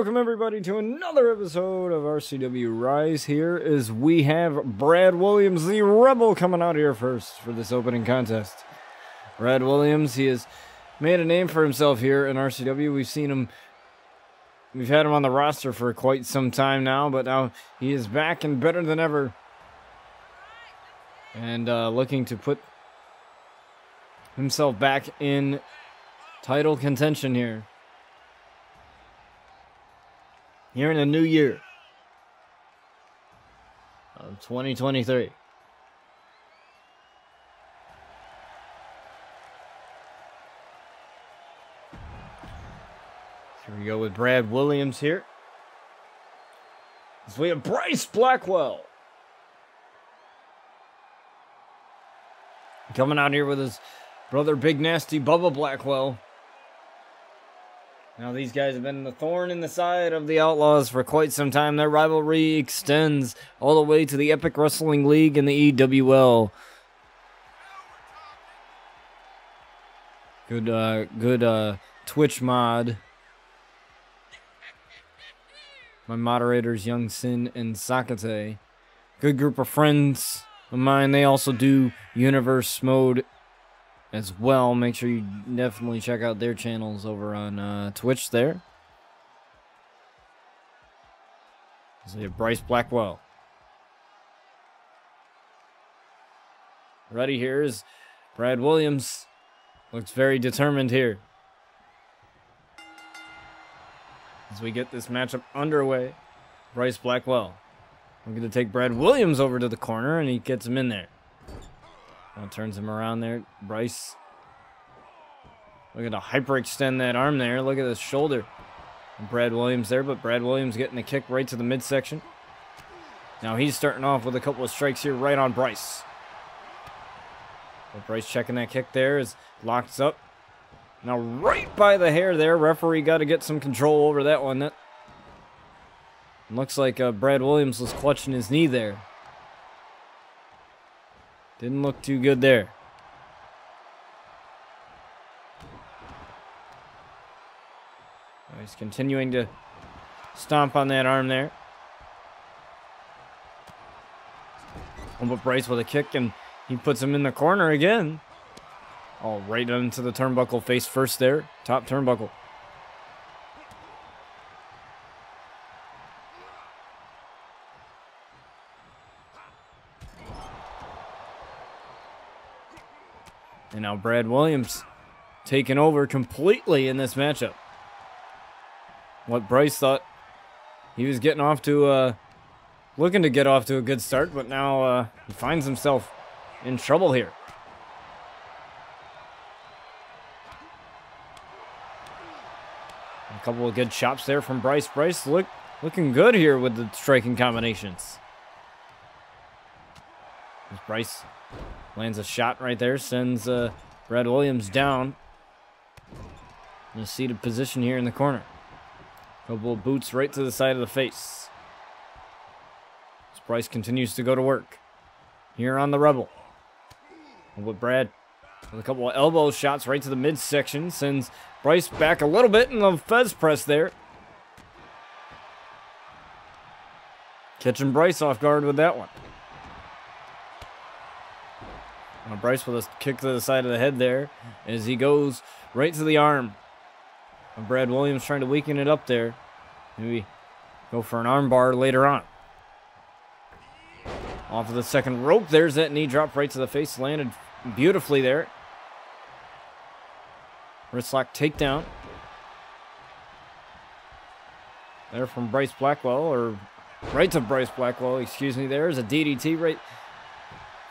Welcome everybody to another episode of RCW Rise here as we have Brad Williams, the Rebel, coming out here first for this opening contest. Brad Williams, he has made a name for himself here in RCW. We've had him on the roster for quite some time now, but now he is back and better than ever. And looking to put himself back in title contention here. Here in the new year of 2023. Here we go with Brad Williams here. So we have Bryce Blackwell coming out here with his brother Big Nasty Bubba Blackwell. Now these guys have been the thorn in the side of the Outlaws for quite some time. Their rivalry extends all the way to the Epic Wrestling League and the EWL. Good Twitch mod. My moderators, Young Sin and Sakate. Good group of friends of mine. They also do Universe mode as well. Make sure you definitely check out their channels over on Twitch there. So you have Bryce Blackwell. Ready here is Brad Williams. Looks very determined here. As we get this matchup underway, Bryce Blackwell. We're going to take Brad Williams over to the corner, and he gets him in there. Now turns him around there. Bryce. Look at to hyperextend that arm there. Look at his shoulder. And Brad Williams there, but Brad Williams getting the kick right to the midsection. Now he's starting off with a couple of strikes here right on Bryce. But Bryce checking that kick there is locked up. Now right by the hair there. Referee got to get some control over that one. That looks like Brad Williams was clutching his knee there. Didn't look too good there. He's continuing to stomp on that arm there. But Bryce with a kick, and he puts him in the corner again. Oh, right into the turnbuckle face first there. Top turnbuckle. And now Brad Williams taking over completely in this matchup. What Bryce thought he was getting off to, looking to get off to a good start, but now he finds himself in trouble here. A couple of good chops there from Bryce. Bryce looking good here with the striking combinations. As Bryce lands a shot right there, sends Brad Williams down in a seated position here in the corner. Couple of boots right to the side of the face. As Bryce continues to go to work here on the Rebel. And with Brad with a couple of elbow shots right to the midsection, sends Bryce back a little bit in the Fez press there. Catching Bryce off guard with that one. Now Bryce with a kick to the side of the head there as he goes right to the arm. And Brad Williams trying to weaken it up there. Maybe go for an arm bar later on. Off of the second rope. There's that knee drop right to the face. Landed beautifully there. Wristlock takedown. There from Bryce Blackwell. Or right to Bryce Blackwell. Excuse me. There's a DDT right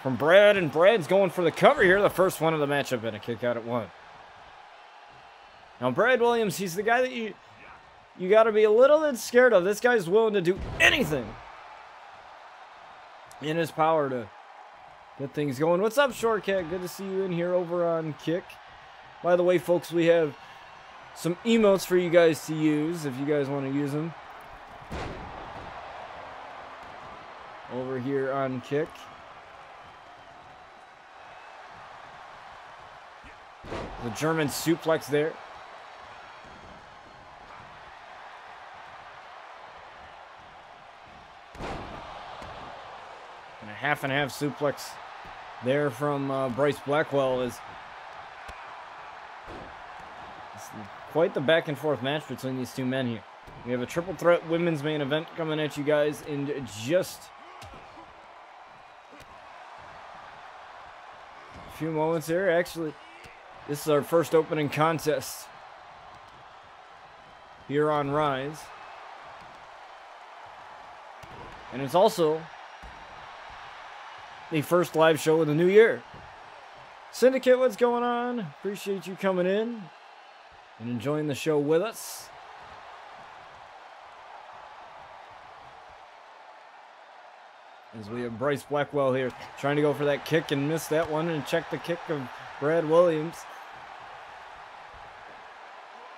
from Brad. And Brad's going for the cover here. The first one of the matchup. And a kick out at one. Now, Brad Williams, he's the guy that you got to be a little bit scared of. This guy's willing to do anything in his power to get things going. What's up, Shortcat? Good to see you in here over on Kick. By the way, folks, we have some emotes for you guys to use if you guys want to use them. Over here on Kick. The German suplex there. And a half suplex there from Bryce Blackwell. It's quite the back and forth match between these two men here. We have a triple threat women's main event coming at you guys in just a few moments here. Actually, this is our first opening contest here on Rise. And it's also the first live show of the new year. Syndicate, what's going on? Appreciate you coming in and enjoying the show with us. As we have Bryce Blackwell here trying to go for that kick and miss that one, and check the kick of Brad Williams.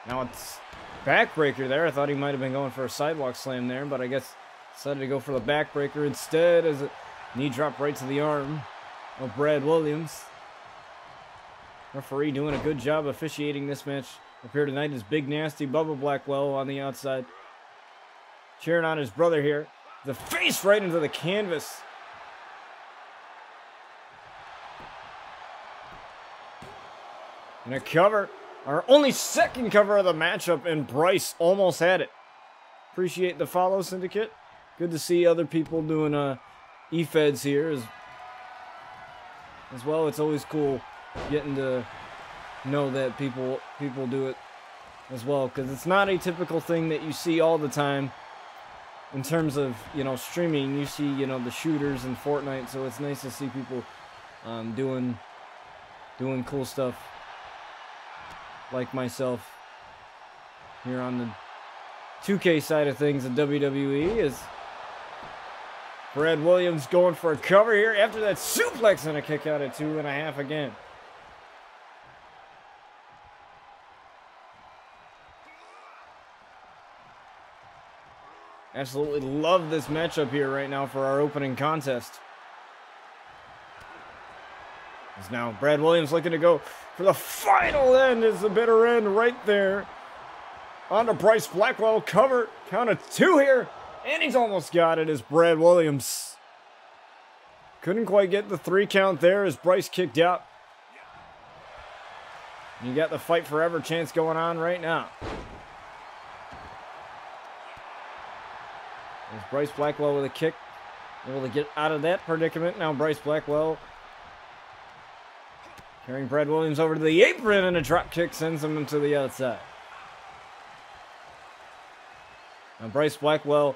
Now it's backbreaker there. I thought he might have been going for a sidewalk slam there, but I guess decided to go for the backbreaker instead, as a knee drop right to the arm of Brad Williams. Referee doing a good job officiating this match up here tonight is Big Nasty Bubba Blackwell on the outside, cheering on his brother here. The face right into the canvas. And a cover. Our only second cover of the matchup, and Bryce almost had it. Appreciate the follow, Syndicate. Good to see other people doing E-Feds here as well. It's always cool getting to know that people do it as well, because it's not a typical thing that you see all the time. In terms of, you know, streaming, you see, you know, the shooters in Fortnite, so it's nice to see people doing cool stuff like myself here on the 2K side of things in WWE. Is Brad Williams going for a cover here after that suplex and a kick out at 2.5 again. Absolutely love this matchup here right now for our opening contest. As now Brad Williams looking to go for the final end. Is the bitter end right there. On to Bryce Blackwell, cover, count of 2 here. And he's almost got it as Brad Williams. Couldn't quite get the 3 count there as Bryce kicked out. You got the fight forever chance going on right now. There's Bryce Blackwell with a kick. Able to get out of that predicament. Now Bryce Blackwell carrying Brad Williams over to the apron, and a drop kick sends him to the outside. Now Bryce Blackwell,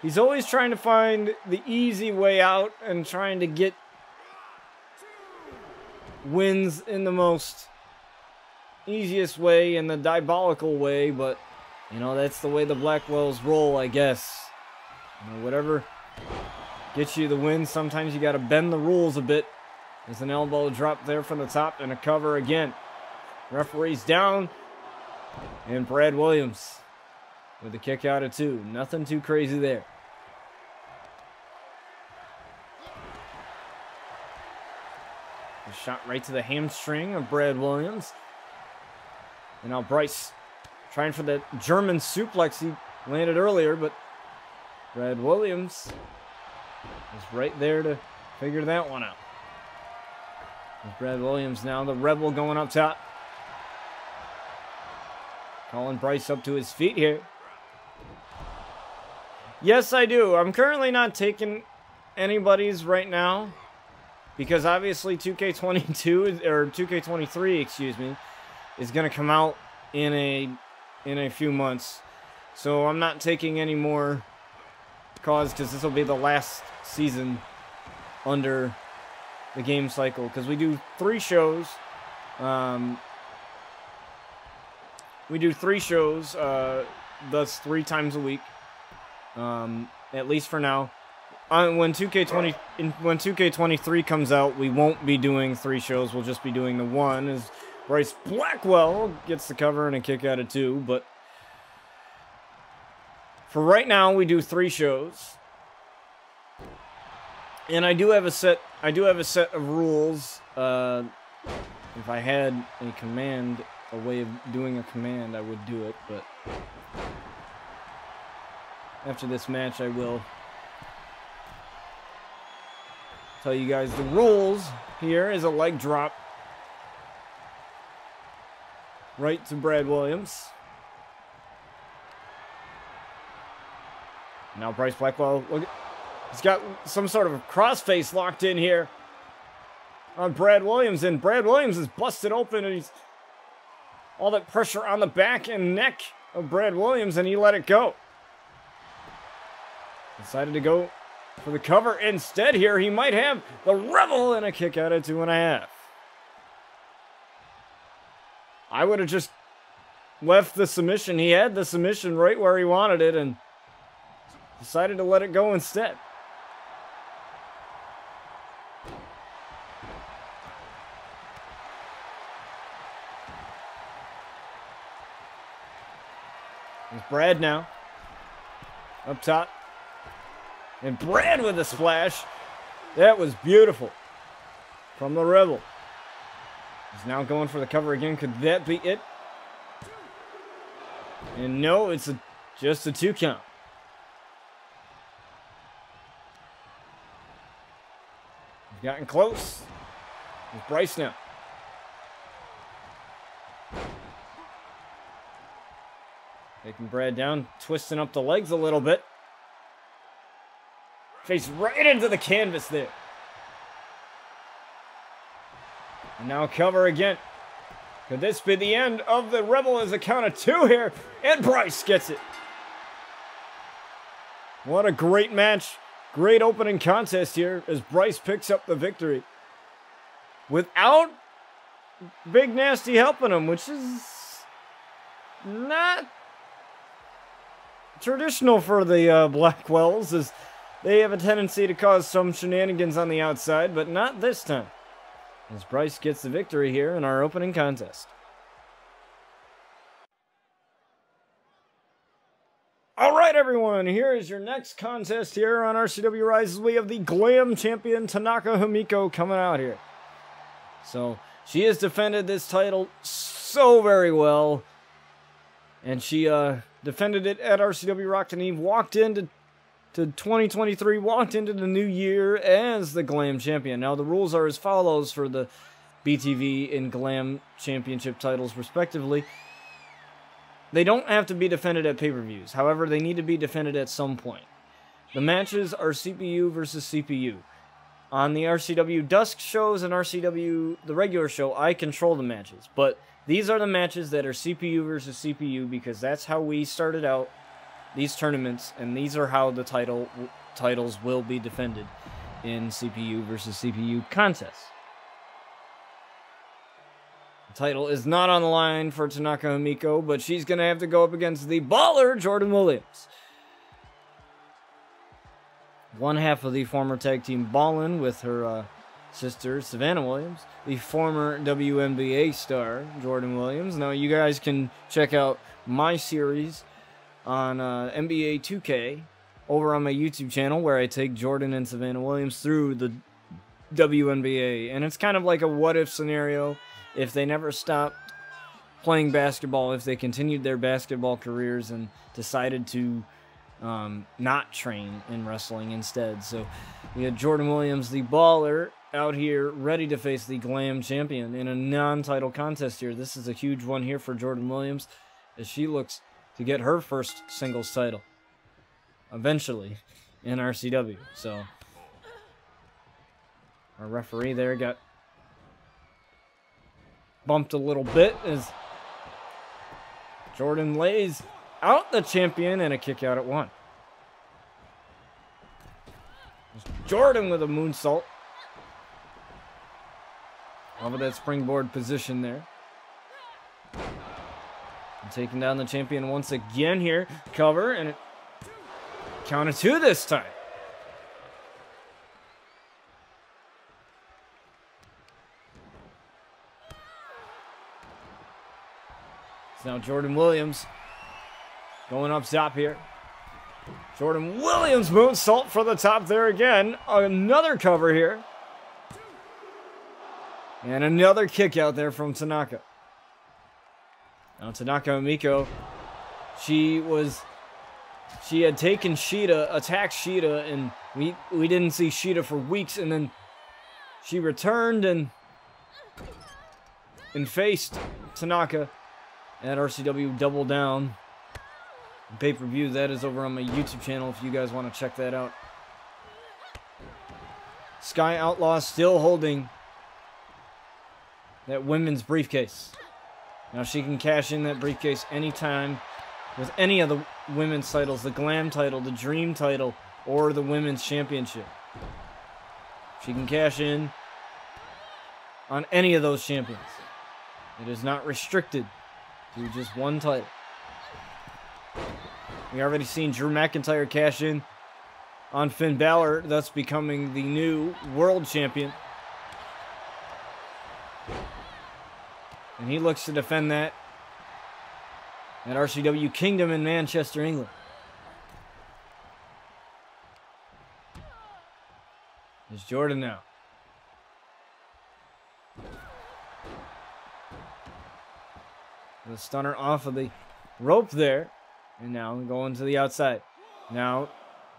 he's always trying to find the easy way out and trying to get wins in the most easiest way and the diabolical way, but you know, that's the way the Blackwells roll, I guess. You know, whatever gets you the win, sometimes you got to bend the rules a bit. There's an elbow drop there from the top and a cover again. Referee's down, and Brad Williams with a kick out of 2. Nothing too crazy there. A shot right to the hamstring of Brad Williams. And now Bryce trying for that German suplex he landed earlier, but Brad Williams is right there to figure that one out. There's Brad Williams now, the Rebel, going up top. Calling Bryce up to his feet here. Yes, I do. I'm currently not taking anybody's right now, because obviously 2K22 or 2K23, excuse me, is going to come out in a few months. So I'm not taking any more because this will be the last season under the game cycle, because we do 3 shows. We do 3 shows, thus 3 times a week, at least for now. When 2K23 comes out, we won't be doing 3 shows. We'll just be doing the 1. As Bryce Blackwell gets the cover and a kick out of 2, but for right now, we do 3 shows. And I do have a set of rules. If I had a command, a way of doing a command, I would do it, but after this match, I will tell you guys the rules. Here is a leg drop right to Brad Williams. Now Bryce Blackwell, look, he's got some sort of crossface locked in here on Brad Williams, and Brad Williams is busted open, and he's all that pressure on the back and neck of Brad Williams, and he let it go. Decided to go for the cover instead here. He might have the Rebel and a kick out at 2.5. I would have just left the submission. He had the submission right where he wanted it and decided to let it go instead. There's Brad now. Up top. And Brad with a splash. That was beautiful. From the Rebel. He's now going for the cover again. Could that be it? And no, it's just a 2 count. He's gotten close. There's Bryce now. Taking Brad down, twisting up the legs a little bit. Face right into the canvas there. And now cover again. Could this be the end of the Rebel as a count of 2 here? And Bryce gets it. What a great match. Great opening contest here as Bryce picks up the victory. Without Big Nasty helping him, which is not traditional for the Blackwells, as they have a tendency to cause some shenanigans on the outside, but not this time. As Bryce gets the victory here in our opening contest. All right, everyone, here is your next contest here on RCW Rise. We have the Glam champion Tanaka Himiko coming out here. So she has defended this title so very well, and she defended it at RCW Rock and Eve, walked into 2023, walked into the new year as the Glam champion. Now, the rules are as follows for the BTV and Glam championship titles, respectively. They don't have to be defended at pay-per-views. However, they need to be defended at some point. The matches are CPU versus CPU. On the RCW Dusk shows and RCW, the regular show, I control the matches. But these are the matches that are CPU versus CPU because that's how we started out these tournaments, and these are how the titles will be defended in CPU versus CPU contests. The title is not on the line for Tanaka Himiko, but she's going to have to go up against the baller, Jordan Williams. One half of the former tag team Ballin with her sister, Savannah Williams. The former WNBA star, Jordan Williams. Now, you guys can check out my series on NBA 2K over on my YouTube channel where I take Jordan and Savannah Williams through the WNBA. And it's kind of like a what-if scenario. If they never stopped playing basketball, if they continued their basketball careers and decided to not train in wrestling instead. So we had Jordan Williams, the baller, out here ready to face the Glam champion in a non-title contest here. This is a huge one here for Jordan Williams as she looks to get her first singles title eventually in RCW. So our referee there got bumped a little bit as Jordan lays out the champion and a kick out at 1. Jordan with a moonsault over that springboard position there. And taking down the champion once again here. Cover, and it counted 2 this time. It's now Jordan Williams going up top here. Jordan Williams moonsault for the top there again. Another cover here. And another kick out there from Tanaka. Now Tanaka Himiko, she had taken Shida, attacked Shida, and we didn't see Shida for weeks, and then She returned and faced Tanaka at RCW Double Down pay-per-view. That is over on my YouTube channel if you guys want to check that out. Sky Outlaw still holding that women's briefcase. Now she can cash in that briefcase anytime with any of the women's titles, the Glam title, the Dream title, or the Women's Championship. She can cash in on any of those champions. It is not restricted to just one title. We already seen Drew McIntyre cash in on Finn Balor, thus becoming the new world champion. And he looks to defend that at RCW Kingdom in Manchester, England. It's Jordan now. The stunner off of the rope there. And now going to the outside. Now,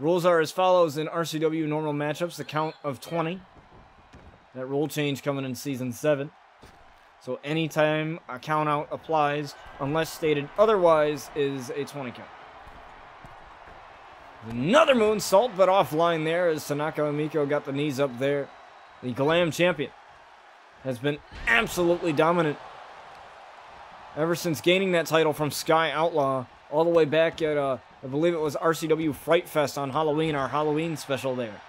rules are as follows in RCW normal matchups. The count of 20. That rule change coming in Season 7. So anytime a count out applies, unless stated otherwise, is a 20 count. Another moonsault, but offline there as Tanaka Umiko got the knees up there. The Glam champion has been absolutely dominant ever since gaining that title from Sky Outlaw all the way back at, I believe it was RCW Fright Fest on Halloween, our Halloween special there.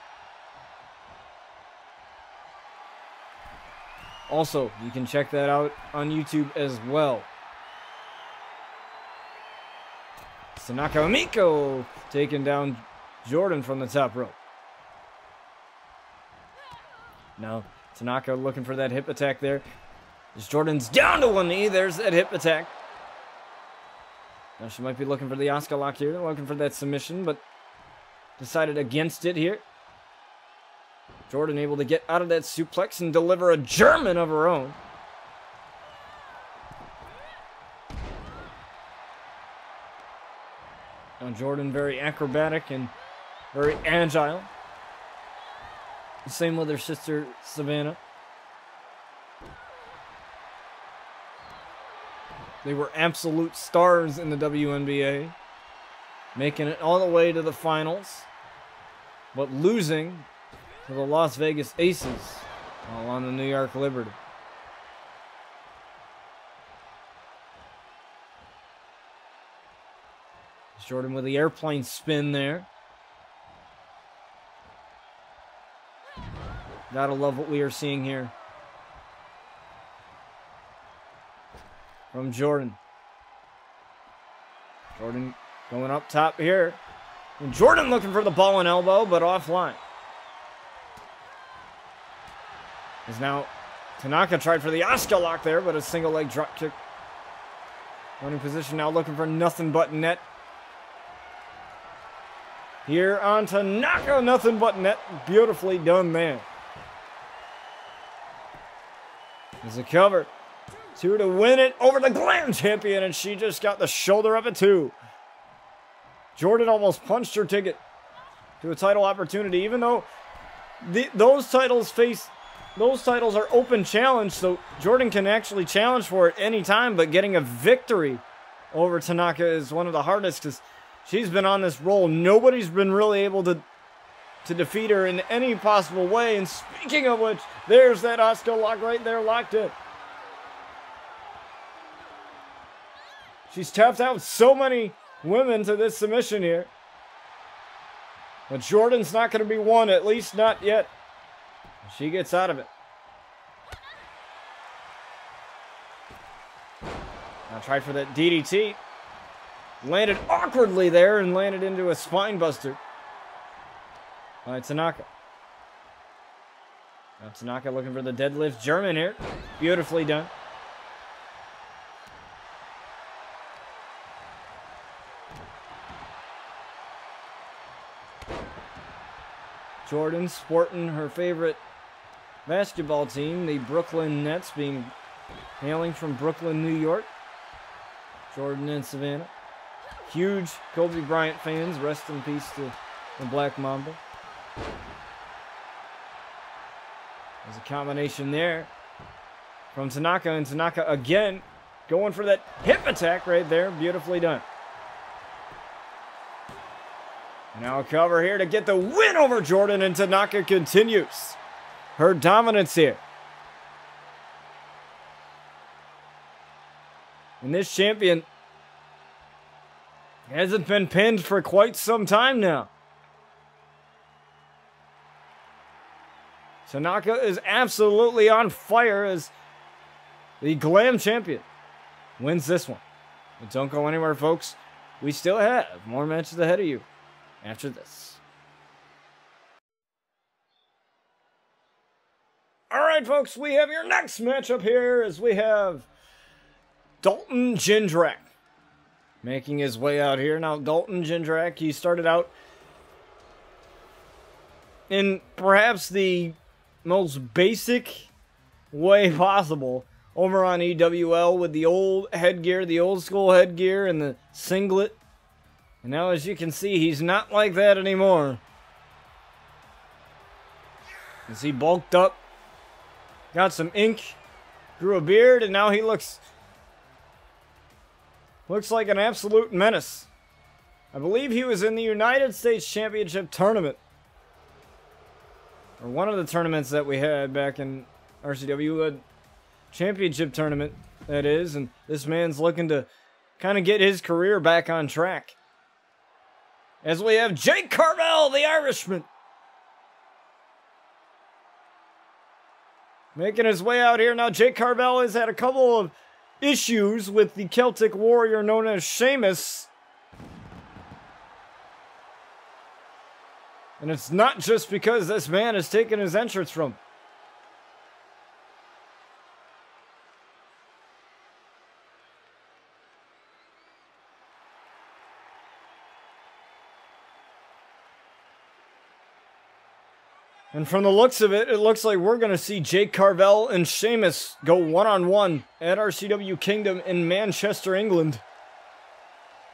Also, you can check that out on YouTube as well. Tanaka Umiko taking down Jordan from the top rope. Now, Tanaka looking for that hip attack there. As Jordan's down to one knee, there's that hip attack. Now she might be looking for the Asuka lock here, looking for that submission, but decided against it here. Jordan able to get out of that suplex and deliver a German of her own. Now Jordan very acrobatic and very agile. Same with her sister Savannah. They were absolute stars in the WNBA, making it all the way to the finals, but losing to the Las Vegas Aces while on the New York Liberty. Jordan with the airplane spin there. Gotta love what we are seeing here from Jordan. Jordan going up top here. And Jordan looking for the ball and elbow, but offline. As now Tanaka tried for the Asuka lock there, but a single leg drop kick. Running position now looking for nothing but net. Here on Tanaka, nothing but net. Beautifully done there. There's a cover. 2 to win it over the Glam champion, and she just got the shoulder of it too. Jordan almost punched her ticket to a title opportunity, even though those titles are open challenge, so Jordan can actually challenge for it anytime, but getting a victory over Tanaka is one of the hardest because she's been on this roll. Nobody's been really able to defeat her in any possible way. And speaking of which, there's that Asuka lock right there, locked in. She's tapped out so many women to this submission here. But Jordan's not going to be one, at least not yet. She gets out of it. Now tried for that DDT. Landed awkwardly there and landed into a spine buster by Tanaka. Now Tanaka looking for the deadlift German here. Beautifully done. Jordan sporting her favorite basketball team, the Brooklyn Nets, hailing from Brooklyn, New York. Jordan and Savannah. Huge Kobe Bryant fans. Rest in peace to the Black Mamba. There's a combination there from Tanaka, and Tanaka again going for that hip attack right there. Beautifully done. Now a cover here to get the win over Jordan, and Tanaka continues her dominance here. And this champion hasn't been pinned for quite some time now. Tanaka is absolutely on fire as the Glam champion wins this one. But don't go anywhere, folks. We still have more matches ahead of you after this. Alright, folks, we have your next matchup here as we have Dalton Jindrak making his way out here. Now, Dalton Jindrak, he started out in perhaps the most basic way possible over on EWL with the old headgear, the old school headgear and the singlet. And now, as you can see, he's not like that anymore. As he bulked up, got some ink, grew a beard, and now he looks like an absolute menace. I believe he was in the United States Championship tournament, or one of the tournaments that we had back in RCW, a championship tournament, that is, and this man's looking to kind of get his career back on track. As we have Jake Carvel, the Irishman, making his way out here. Now, Jake Carvel has had a couple of issues with the Celtic warrior known as Sheamus. And it's not just because this man has taken his entrance from him. And from the looks of it, it looks like we're going to see Jake Carvel and Sheamus go one-on-one at RCW Kingdom in Manchester, England,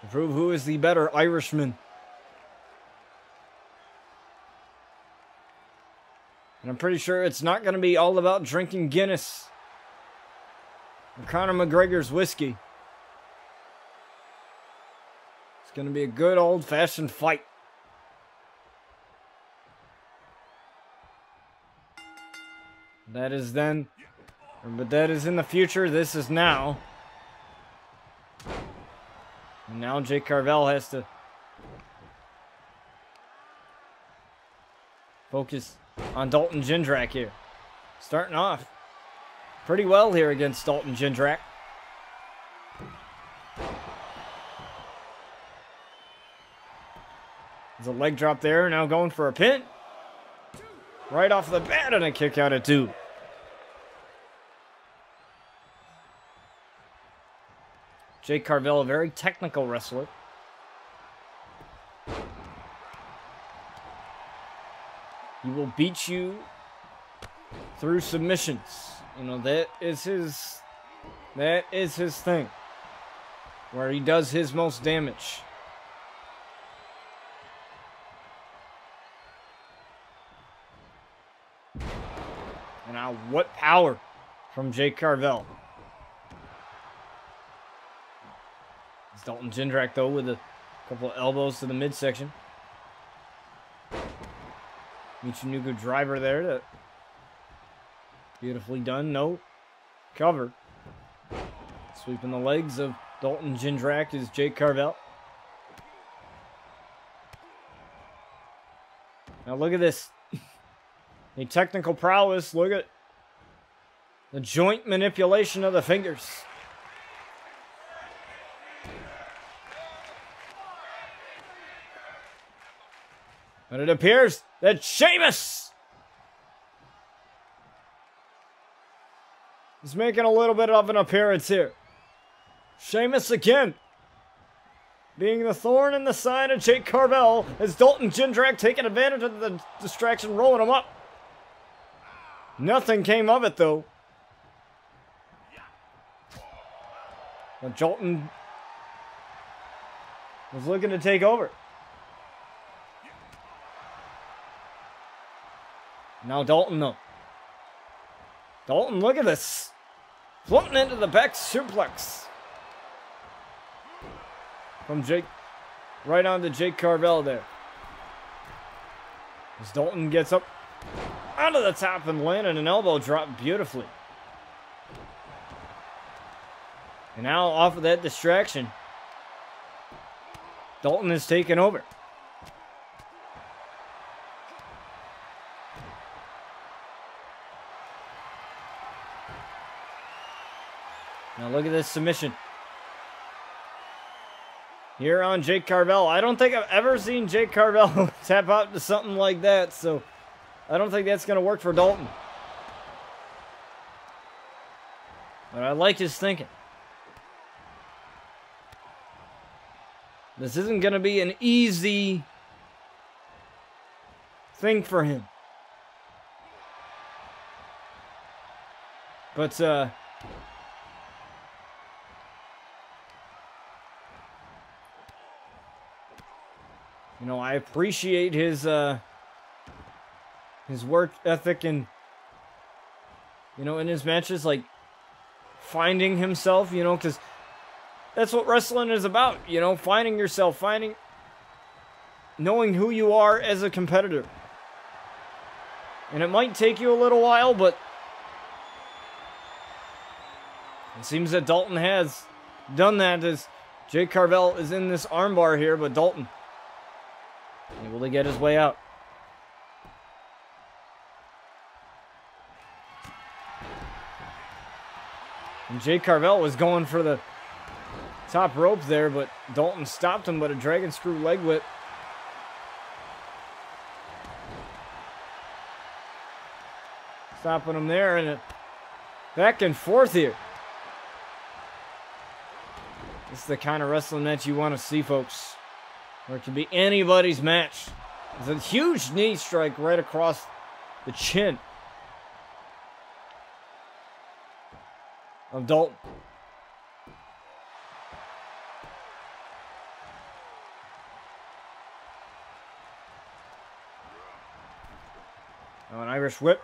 to prove who is the better Irishman. And I'm pretty sure it's not going to be all about drinking Guinness or Conor McGregor's whiskey. It's going to be a good old-fashioned fight. That is then, but that is in the future. This is now. And now Jake Carvel has to focus on Dalton Jindrak here. Starting off pretty well here against Dalton Jindrak. There's a leg drop there. Now going for a pin. Right off the bat, and a kick out at 2. Jake Carvel, a very technical wrestler. He will beat you through submissions. You know, that is his thing. Where he does his most damage. And now, what power from Jake Carvel. It's Dalton Jindrak, though, with a couple of elbows to the midsection. Michinoku driver there. That beautifully done. No cover. Sweeping the legs of Dalton Jindrak is Jake Carvel. Now, look at this. A technical prowess. Look at the joint manipulation of the fingers. But it appears that Sheamus is making a little bit of an appearance here. Sheamus again being the thorn in the side of Jake Carvel as Dalton Jindrak taking advantage of the distraction, rolling him up. Nothing came of it, though. But Dalton was looking to take over. Now Dalton, though, Dalton, look at this. Floating into the back suplex. From Jake, right on to Jake Carvel there. As Dalton gets up onto the top and landed an elbow drop beautifully. And now off of that distraction, Dalton is taken over. Now look at this submission. Here on Jake Carvel. I don't think I've ever seen Jake Carvel tap out to something like that, so I don't think that's going to work for Dalton. But I like his thinking. This isn't going to be an easy thing for him. But, you know, I appreciate his work ethic and, you know, in his matches, like, finding himself, you know, because that's what wrestling is about, you know, finding yourself, knowing who you are as a competitor. And it might take you a little while, but it seems that Dalton has done that, as Jake Carvel is in this armbar here, but Dalton able to get his way out. And Jake Carvel was going for the top rope there, but Dalton stopped him, but a dragon screw leg whip. Stopping him there, and a back and forth here. This is the kind of wrestling match you want to see, folks. Or it could be anybody's match. It's a huge knee strike right across the chin of Dalton. Now an Irish whip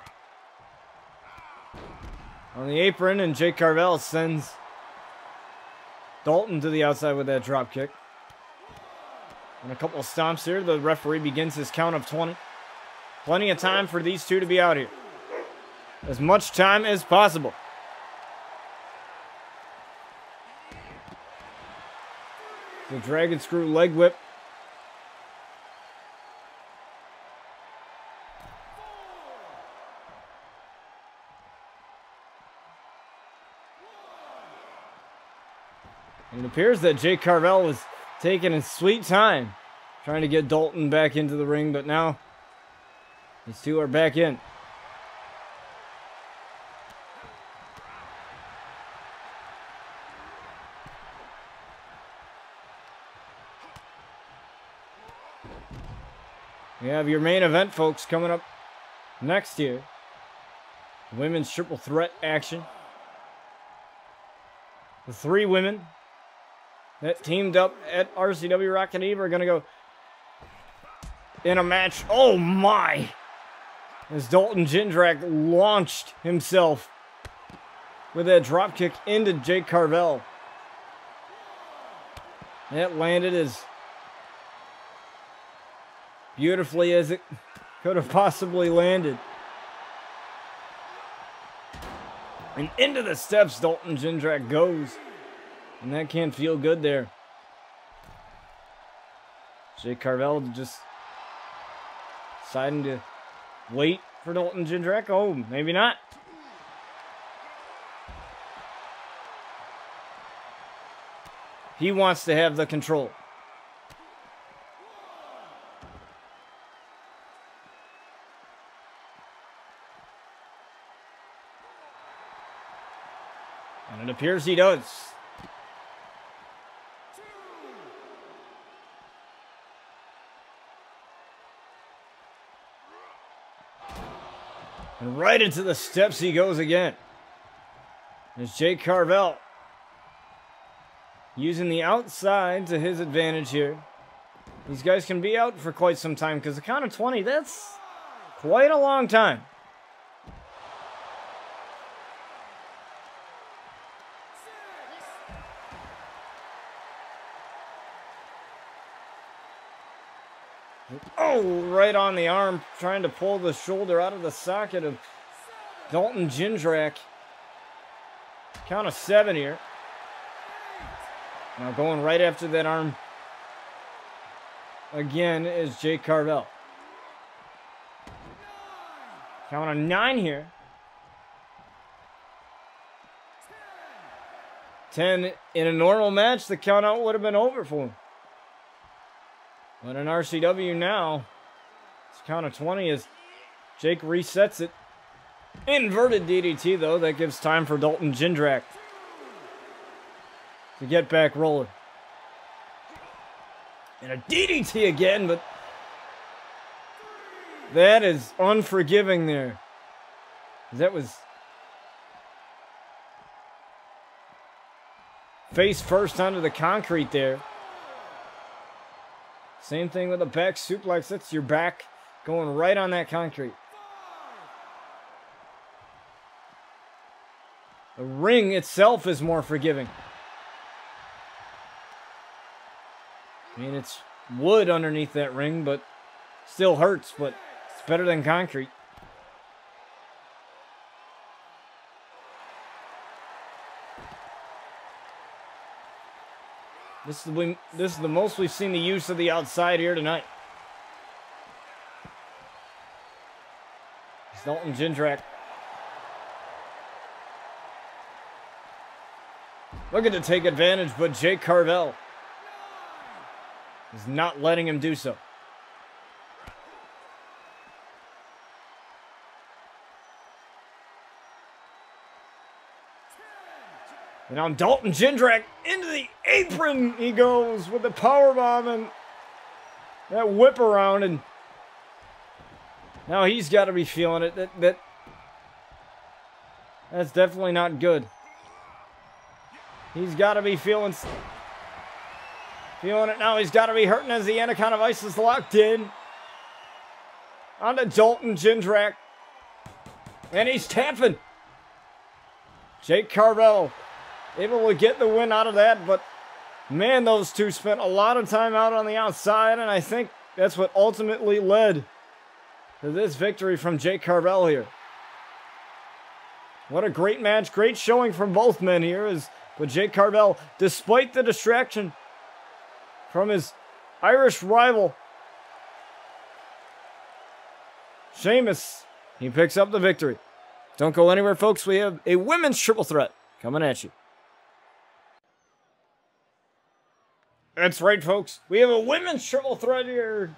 on the apron, and Jake Carvel sends Dalton to the outside with that drop kick. And a couple of stomps here. The referee begins his count of 20. Plenty of time for these two to be out here. As much time as possible. The dragon screw leg whip. And it appears that Jake Carvel was taking his sweet time trying to get Dalton back into the ring, but now these two are back in. We have your main event, folks, coming up next here. Women's triple threat action. The three women that teamed up at RCW Rocket Eve are going to go in a match. Oh my! As Dalton Jindrak launched himself with that dropkick into Jake Carvel. That landed as beautifully as it could have possibly landed. And into the steps Dalton Jindrak goes. And that can't feel good there. Jake Carvel just deciding to wait for Dalton Jindrak. Oh, maybe not. He wants to have the control. And it appears he does. And right into the steps he goes again. There's Jake Carvel using the outside to his advantage here. These guys can be out for quite some time because the count of 20, that's quite a long time. Oh, right on the arm, trying to pull the shoulder out of the socket of Dalton Jindrak. Count of 7 here. Now going right after that arm again is Jake Carvel. Count of 9 here. 10 in a normal match, the count out would have been over for him. But in RCW now, it's count of 20 as Jake resets it. Inverted DDT though, that gives time for Dalton Jindrak to get back rolling. And a DDT again, but that is unforgiving there. That was face first onto the concrete there. Same thing with the back suplex. That's your back going right on that concrete. The ring itself is more forgiving. I mean, it's wood underneath that ring, but still hurts, but it's better than concrete. This is the most we've seen the use of the outside here tonight. It's Dalton Jindrak. Looking to take advantage, but Jake Carvel is not letting him do so. And now Dalton Jindrak into the apron he goes with the powerbomb and that whip around, and now he's got to be feeling it. That's definitely not good. He's got to be feeling it now. He's got to be hurting as the Anaconda Vice is locked in. On to Dalton Jindrak. And he's tapping. Jake Carvel able to get the win out of that, but man, those two spent a lot of time out on the outside, and I think that's what ultimately led to this victory from Jake Carvel here. What a great match, great showing from both men here, but Jake Carvel, despite the distraction from his Irish rival, Sheamus, he picks up the victory. Don't go anywhere, folks. We have a women's triple threat coming at you. That's right, folks. We have a women's triple threat here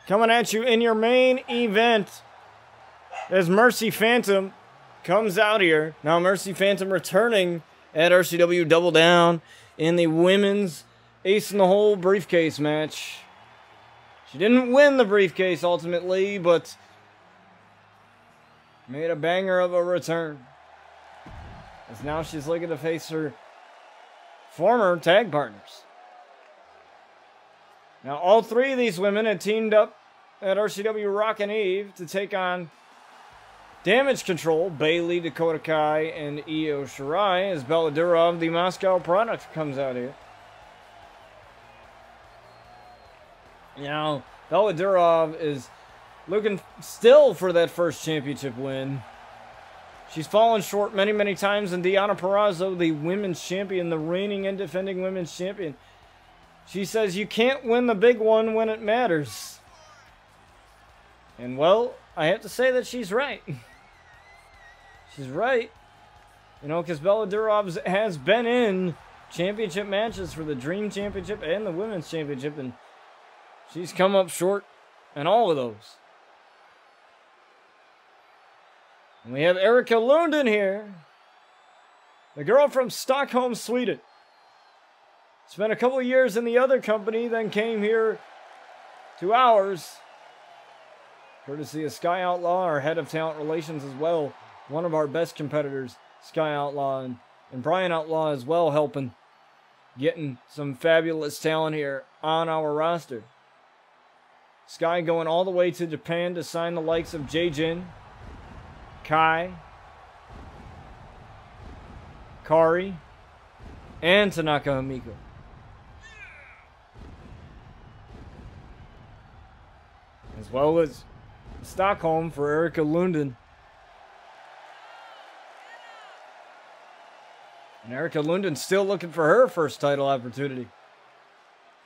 coming at you in your main event as Mercy Phantom comes out here. Now, Mercy Phantom returning at RCW Double Down in the women's Ace in the Hole briefcase match. She didn't win the briefcase ultimately, but made a banger of a return. As now she's looking to face her former tag partners. Now, all three of these women had teamed up at RCW Rockin' Eve to take on Damage Control, Bailey, Dakota Kai, and Io Shirai, as Bella Durov, the Moscow product, comes out here. Now, Bella Durov is looking still for that first championship win. She's fallen short many, many times, and Deonna Purrazzo, the women's champion, the reigning and defending women's champion, she says you can't win the big one when it matters. And, well, I have to say that she's right. She's right. You know, because Bella Durov has been in championship matches for the Dream Championship and the Women's Championship, and she's come up short in all of those. And we have Erica Lunden here, the girl from Stockholm, Sweden. Spent a couple of years in the other company, then came here to ours, courtesy of Sky Outlaw, our head of talent relations as well. One of our best competitors, Sky Outlaw, and Brian Outlaw as well, helping getting some fabulous talent here on our roster. Sky going all the way to Japan to sign the likes of Jin, Kai, Kari, and Tanaka. As well as Stockholm for Erica Lunden. And Erica Lunden still looking for her first title opportunity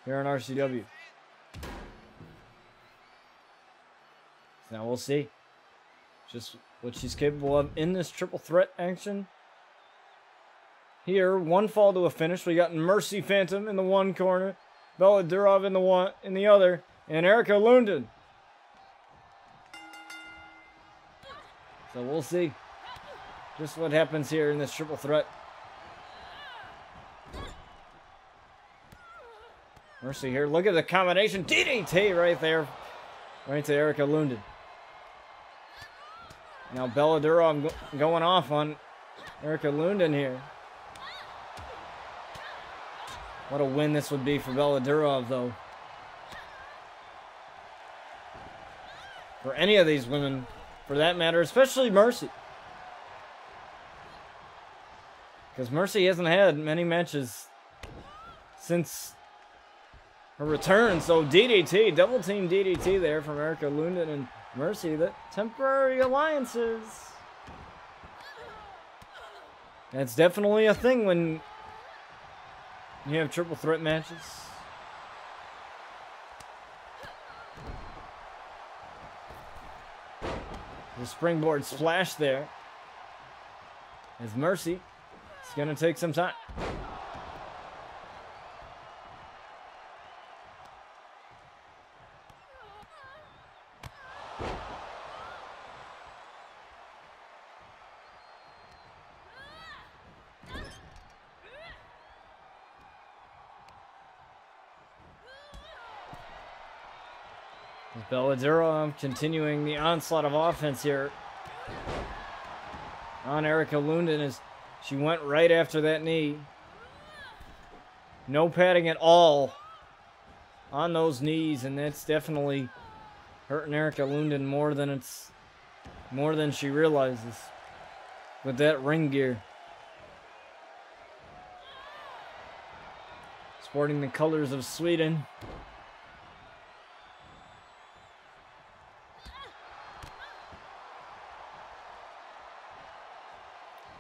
here in RCW. So now we'll see just what she's capable of in this triple threat action. Here, one fall to a finish. We got Mercy Phantom in the one corner, Bella Durov in the other, and Erica Lunden. So we'll see just what happens here in this triple threat. Mercy here. Look at the combination. DDT right there. Right to Erica Lunden. Now Bella Durov going off on Erica Lunden here. What a win this would be for Bella Durov, though. For any of these women, for that matter, especially Mercy. Because Mercy hasn't had many matches since her return. So DDT, double team DDT there from Erica Lunden and Mercy. The temporary alliances. That's definitely a thing when you have triple threat matches. The springboard splash there. As Mercy, it's going to take some time. Bella Durov continuing the onslaught of offense here on Erica Lunden as she went right after that knee. No padding at all on those knees, and that's definitely hurting Erica Lunden more than she realizes with that ring gear. Sporting the colors of Sweden.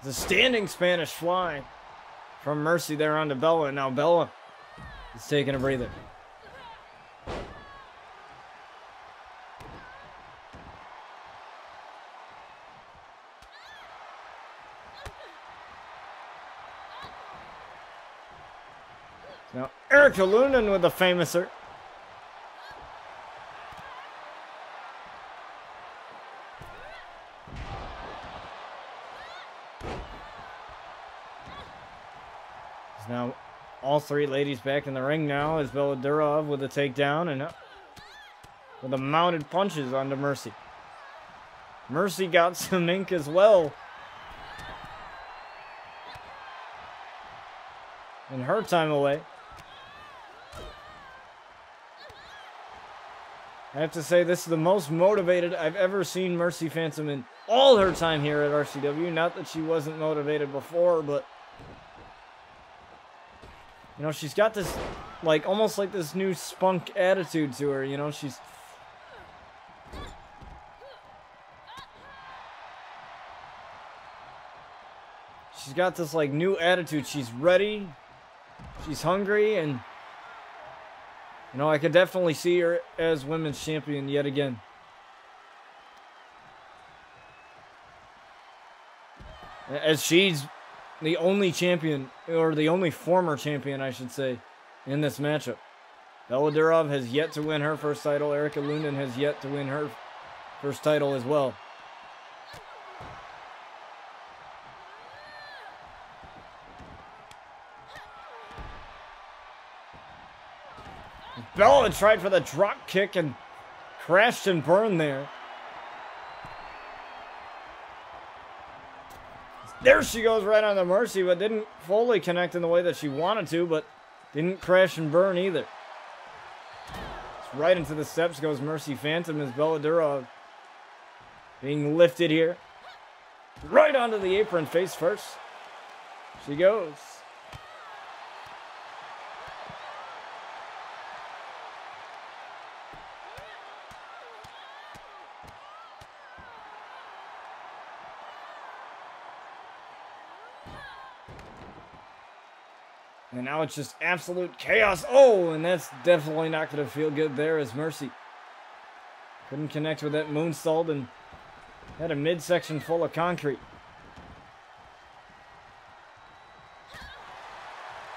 The standing Spanish fly from Mercy there onto Bella. And now Bella is taking a breather. Now Erica Lunden with the famouser. Now, all three ladies back in the ring now as Bella Durov with a takedown and with the mounted punches onto Mercy. Mercy got some ink as well in her time away. I have to say, this is the most motivated I've ever seen Mercy Phantom in all her time here at RCW. Not that she wasn't motivated before, but you know, she's got this, like, almost like this new spunk attitude to her, you know, she's got this, like, new attitude. She's ready, she's hungry, and, you know, I could definitely see her as women's champion yet again. As she's the only champion, or the only former champion, I should say, in this matchup. Bella Durov has yet to win her first title. Erica Lunden has yet to win her first title as well. Bella tried for the drop kick and crashed and burned there. There she goes right on the Mercy, but didn't fully connect in the way that she wanted to, but didn't crash and burn either. It's right into the steps goes Mercy Phantom as Bella Durov being lifted here. Right onto the apron face first. She goes. And now it's just absolute chaos. Oh, and that's definitely not going to feel good there as Mercy couldn't connect with that moonsault and had a midsection full of concrete.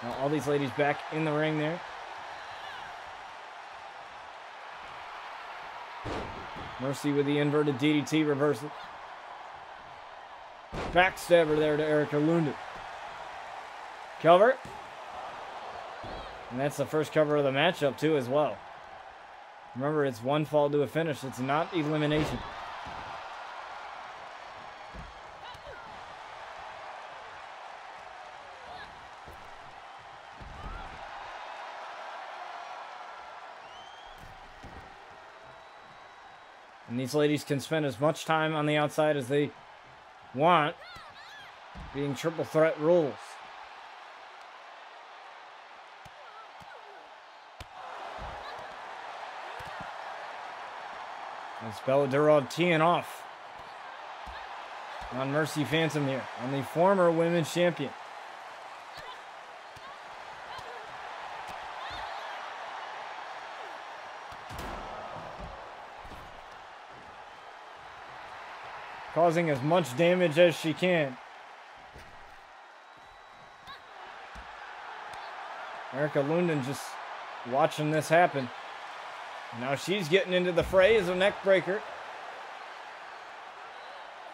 Now all these ladies back in the ring there. Mercy with the inverted DDT reversal. Backstabber there to Erica Lunden. Cover. And that's the first cover of the matchup too as well. Remember, it's one fall to a finish. It's not elimination. And these ladies can spend as much time on the outside as they want, being triple threat rules. It's Beladurov teeing off on Mercy Phantom here, on the former women's champion. Causing as much damage as she can. Erica Lunden just watching this happen. Now she's getting into the fray as a neck breaker.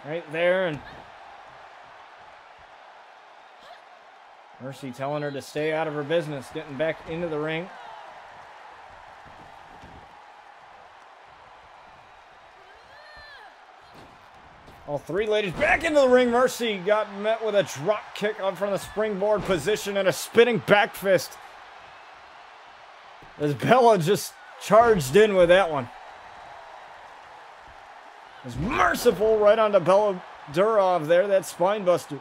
Right there, and Mercy telling her to stay out of her business, getting back into the ring. All three ladies back into the ring. Mercy got met with a drop kick up from the springboard position and a spinning back fist. As Bella just charged in with that one. It was merciful right onto Bella Durov there, that spine buster.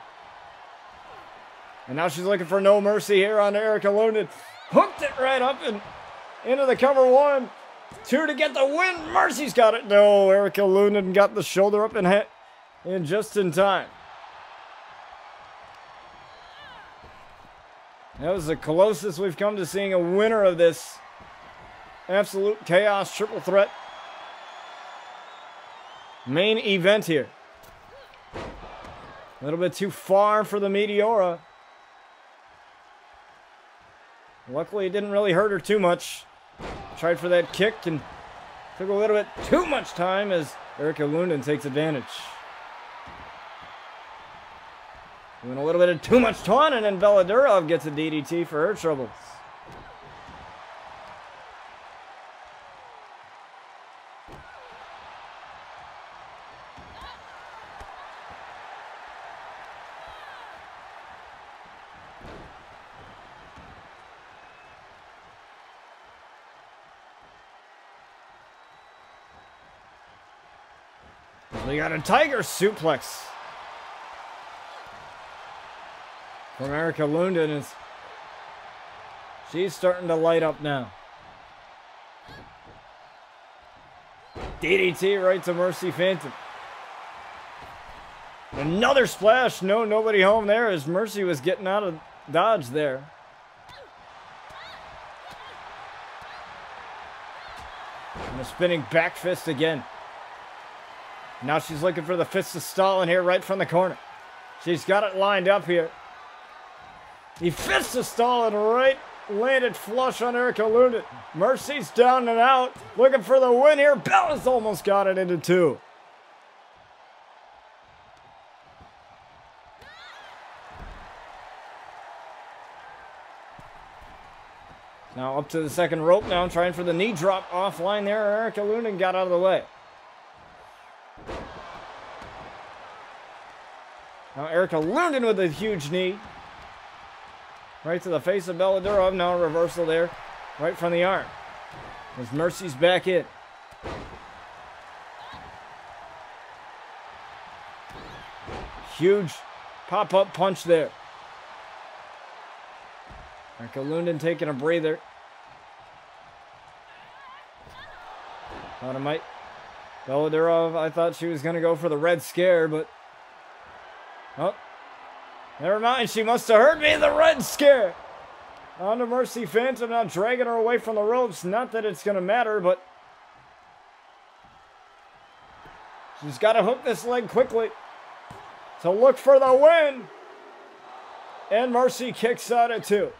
And now she's looking for no mercy here on Erica Lunden. Hooked it right up and into the cover. 1, 2 to get the win. Mercy's got it. No, Erica Lunden got the shoulder up and hit in just in time. That was the closest we've come to seeing a winner of this absolute chaos triple threat main event here. A little bit too far for the Meteora. Luckily, it didn't really hurt her too much. Tried for that kick and took a little bit too much time as Erica Lunden takes advantage. Doing a little bit of too much taunting, and Bella Durov gets a DDT for her troubles. We got a tiger suplex from Erica Lunden. She's starting to light up now. DDT right to Mercy Phantom. Another splash. No, nobody home there as Mercy was getting out of dodge there. And a spinning back fist again. Now she's looking for the fist of Stalin here right from the corner. She's got it lined up here. The fist of Stalin right landed flush on Erica Lunden. Mercy's down and out. Looking for the win here. Bella's almost got it into 2. Now up to the second rope now, trying for the knee drop offline there. Erica Lunden got out of the way. Now Erica Lunden with a huge knee. Right to the face of Bella Durov. Now a reversal there. Right from the arm. As Mercy's back in. Huge pop-up punch there. Erica Lunden taking a breather. Thought it might. Bella Durov, I thought she was going to go for the Red Scare, but... Oh, never mind. She must have heard me. The Red Scare. On to Mercy Phantom, now dragging her away from the ropes. Not that it's going to matter, but she's got to hook this leg quickly to look for the win. And Mercy kicks out at 2.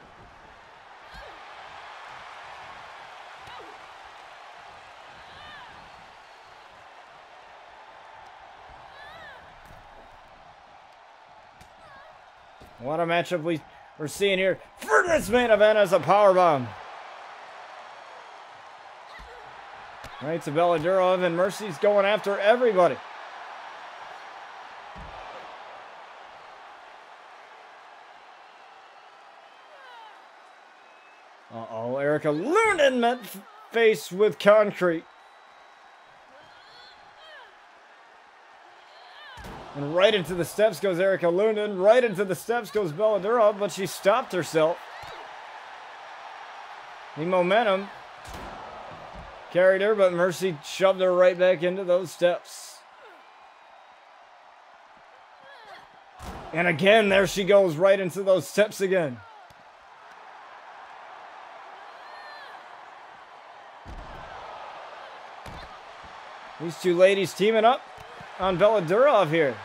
What a matchup we're seeing here for this main event as a powerbomb. Right to Bella Durov, and Mercy's going after everybody. Uh-oh, Erica Lunden met face with concrete. And right into the steps goes Erica Lunden. Right into the steps goes Bella Durov, but she stopped herself. The momentum carried her, but Mercy shoved her right back into those steps. And again, there she goes right into those steps again. These two ladies teaming up on Bella Durov here.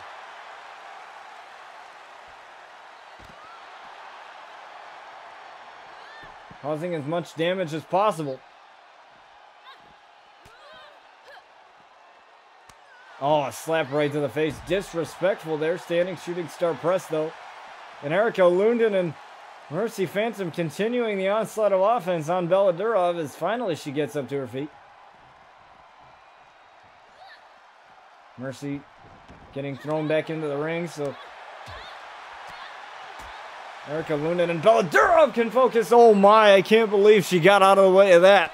Causing as much damage as possible. Oh, a slap right to the face. Disrespectful there. Standing shooting star press though. And Erica Lunden and Mercy Phantom continuing the onslaught of offense on Bella Durov as finally she gets up to her feet. Mercy getting thrown back into the ring, so Erica Lunden and Bella Durov can focus. Oh my, I can't believe she got out of the way of that.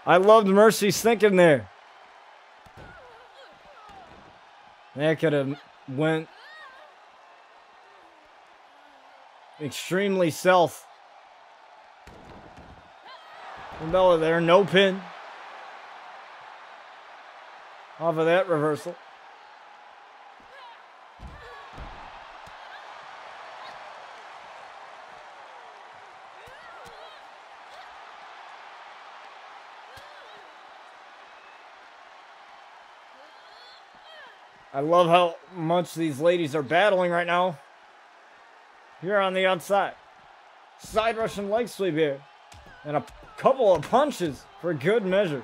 I loved Mercy's thinking there. That could have went extremely south. And Bella there, no pin. Off of that reversal. I love how much these ladies are battling right now. Here on the outside. Side Russian leg sweep here. And a couple of punches for good measure.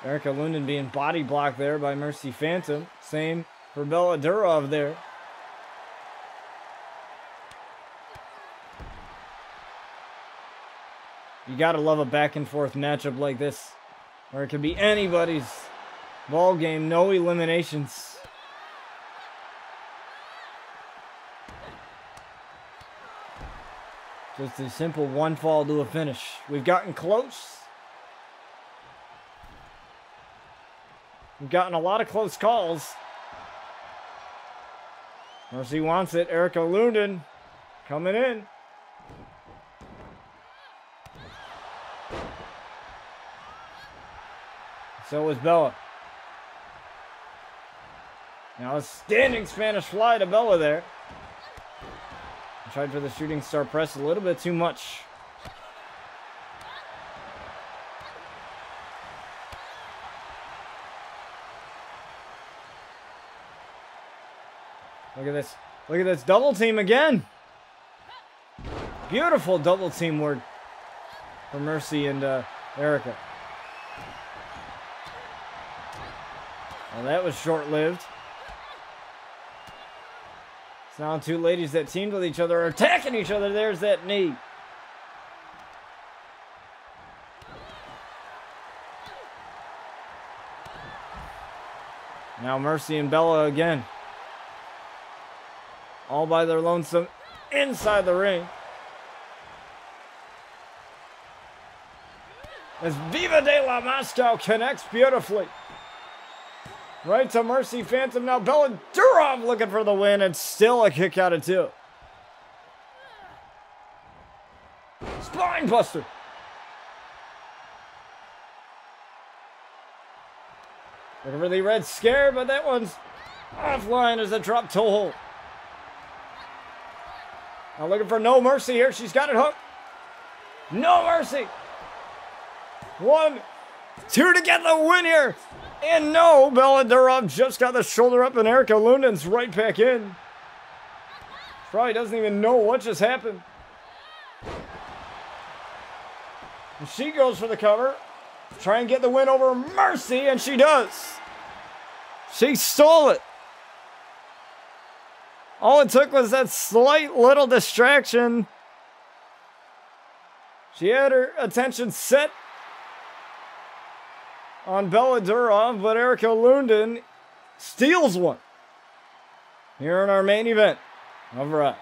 Erica Lunden being body blocked there by Mercy Phantom. Same for Bella Durov there. You gotta love a back and forth matchup like this, where it could be anybody's ball game, no eliminations. Just a simple one fall to a finish. We've gotten close. We've gotten a lot of close calls. Mercy wants it. Erica Lunden coming in. So is Bella. Now a standing Spanish fly to Bella there. Tried for the shooting star press a little bit too much. Look at this. Look at this double team again. Beautiful double team work for Mercy and Erica. Well, that was short-lived. It's now two ladies that teamed with each other are attacking each other. There's that knee. Now Mercy and Bella again. All by their lonesome inside the ring. As Viva de la Moscow connects beautifully. Right to Mercy Phantom. Now Bella Durov looking for the win, and still a kick out of 2. Spine buster. Looking for the Red Scare, but that one's Offline is a drop toe hold. Now looking for No Mercy here. She's got it hooked. No Mercy. 1, 2 to get the win here. And no, Bella Durov just got the shoulder up and Erica Lunden's right back in. Probably doesn't even know what just happened. And she goes for the cover. Try and get the win over Mercy, and she does. She stole it. All it took was that slight little distraction. She had her attention set on Bella Durov, but Erica Lunden steals one here in our main event of Rise.